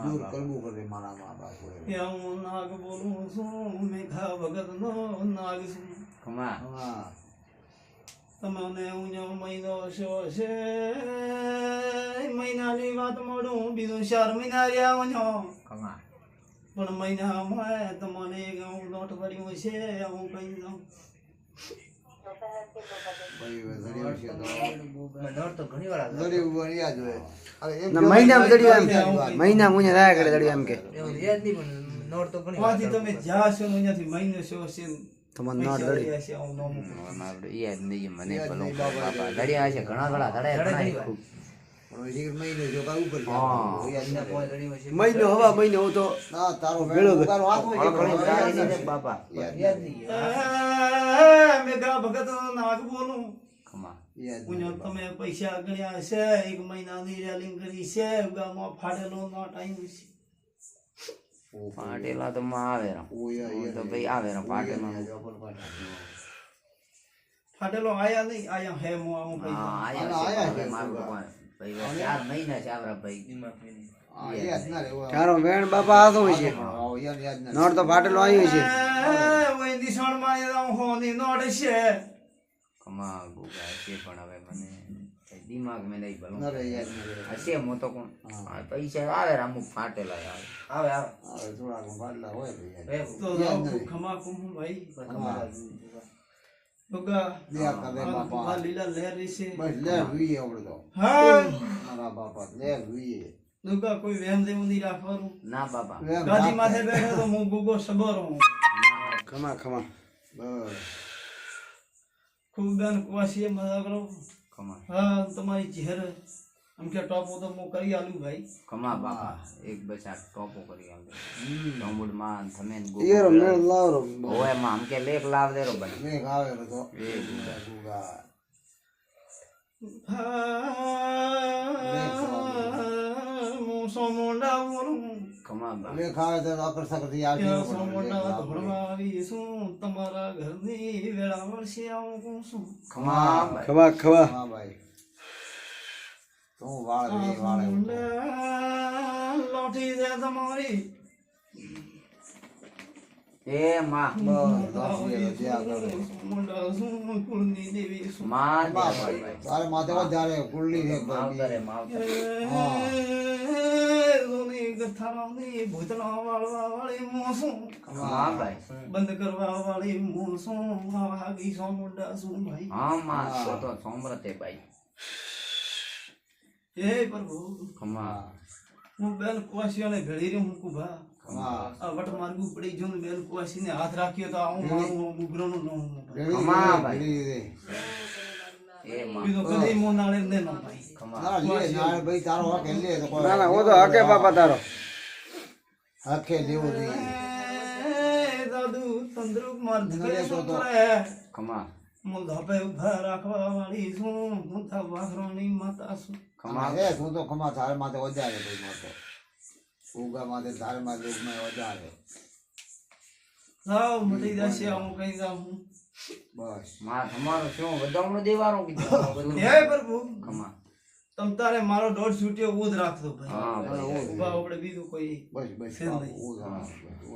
દૂર કરવું પડે મારા મા બાપ હું નાગ બોલું છું મેઘા ભગત નો નાગ છું ખમા તમને ઉഞ്ഞો મહિનો શો છે મહિનાની વાત મોડું બીજું 4 મહિના રહ્યા ઉഞ്ഞો ખમા પણ મહિનામાં તમને એક નોટ ભર્યું છે હું કહી દઉં મહિના મુને રાયા કરે દડિયો એમ કે તમે જ્યાં છો અહીંયાથી મહિનો શો છે તમને નોટ દડી યાદ નહીં મને ભલો બાપા દડિયા છે ઘણા દડિયા ખૂબ મહિનો હવા મહિનો હું તો બાપા મેઘા ભગત નાગ બોલું ખમા તમે પૈસા ગણ્યા છે 1 મહિનાની રેલિંગ કરી છે ગામમાં ફાટેલો નોટ આવ્યું છે પાટેલા તો માં આવે તો ભાઈ આવે પાટેલા ફાટેલો આયા નહીં આયા હે મો આવું કઈ ભાઈ 4 મહિના છે આવરા ભાઈ તારો વેણ બાપા આ શું છે નોટ તો ફાટેલો આવ્યો છે ઓય દિશણ માં હોની નોટ છે ખમા ગોગા છે પણ હવે મને દિમાગ મે નહીં ભલો હશે મો તો કોણ પૈસા આવે અમુક ફાટેલા આવે થોડા ફાટલા હોય તો ખમા કુમ ભાઈ ગોગા લીલા લહેરી છે બસ લે હુઈ આવડે તો હા મારા બાપા લે હુઈ ગોગા કોઈ વેમ દેવું નહીં રાખવાનું ના બાપા ગાદી માથે બેઠો તો હું ગોગો સબર હું ખમા ખમા બસ ખૂબ બેન કવાસી મજા કરો ખમા હા તમારી ચહેર આમ કે ટોપો તો હું કરી આલું ભાઈ ખમા બાપા એક બચા ટોપો કરી આલ ડોમુડ માં થમેન ગો ઈરો મેળ લાવરો ઓય માં આમ કે લેક લાવ દેરો બને મેઘ આવે તો એ ગુગા હું સોમોંડા બોલું ખમા બાપા મેઘ આવે તો આકર્ષક થી ત્યાં સોમોંડા ધોળવા આવી છું તમારા ઘરની વેળા વર્ષે આવું કહું છું ખમા ખમા ખમા હા ભાઈ તું વાળ વે વાળ લોઠી છે તમારી એ માં સોમોંડા શું કુળની દેવી છું માં ભાઈ તારે માથે વધારે કુલ્લી રે માવતરે માવતરે ગથારાની ભૂતના વાળવા વાળી મોસું ખમા ભાઈ બંધ કરવા વાળી મોસું હાગી સોમોંડા શું ભાઈ હા માં તો સોમરતે ભાઈ હે પ્રભુ ખમા હું બેન કુવાસીઓને ભેળી રહ્યો હું કુભા હા આ વટ માર્ગુ પડી જો ને બેન કુવાસીને હાથ રાખ્યો તો આવું મારું ગુગરોનું નો ખમા ભાઈ એ માં બીજો કદી મો નાળે ને નો ભાઈ ખમા ના લે ના ભાઈ તારો હક લે તો ના ના ઓ તો હકે બાપા તારો હકે લેવું જોઈએ દાદુ તંદુરસ્ત માર ધરે તો તો. ખમા હું ધાબે ઉભા રાખવા વાળી છું હું તા વાઘરોની માતા છું ખમા એ તું તો ખમા તાર માથે વધારે ભાઈ માથે ઉગા માથે તાર માં લોક માં વધારે સાવ મટી જશે હું કઈ જાઉં બસ માં તમારો શું વધામણો દેવાનો કીધું હે પ્રભુ ખમા તમ તારે મારો દોઢ છૂટ્યો ઉદ રાખતો હા ભાઈ ભાઈ ઉભા આપણે બીજું કોઈ બસ બસ છે નહીં. ઉગા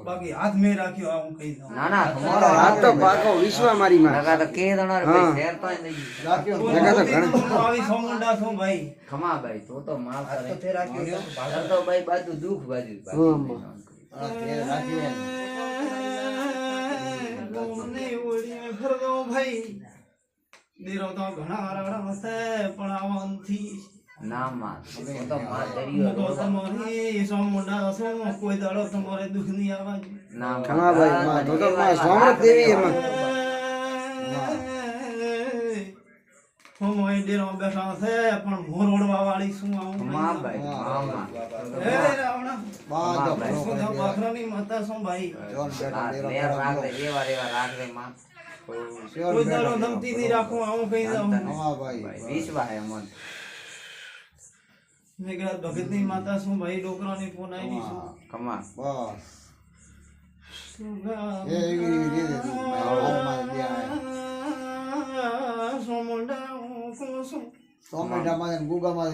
બાકી હાથ મેં રાખ્યો આ હું કઈ દઉં ના ના તમારો હાથ તો પાકો વિશ્વ મારી માં લગા તો કે દણાર ભાઈ શેર તો નહીં રાખ્યો આવી સોમંડા છું ભાઈ ખમા ભાઈ તો માફ કરે તો તે રાખ્યો તો ભાઈ બાજુ દુખ બાજુ રાખ્યો ગોમને ઓળીએ ફરગો ભાઈ દેરો તો ઘણા રડા છે પણ આવનથી ના માં તો માં હું દરિયો તો તમારી સોમંડા છું કોઈ દાડો તમારે દુઃખ નહીં આવવા ના ખમા ભાઈ માં તો માં સોમરત દેવી એમાં હું મોય ડેરો બેઠા છે પણ મોર ઓડવા વાળી શું આવું ખમા ભાઈ માં હે રાવણા બાદ સુધા બાખરાની માતા છું ભાઈ જોન બેટા લેર રાખે રેવા રેવા રાખે માં કોઈ દાડો ધમતી નહીં રાખું આવું કઈ દઉં ખમા ભાઈ વિશ્વા હે મન મેઘરાજ ભગતની માતા છું ભાઈ ડોકરાની પોનાઈની છું ખમા બસ એ એવી રીતે તું હાર માં દે સોમંડા શું ટોમેટામાં ને ગુગામાં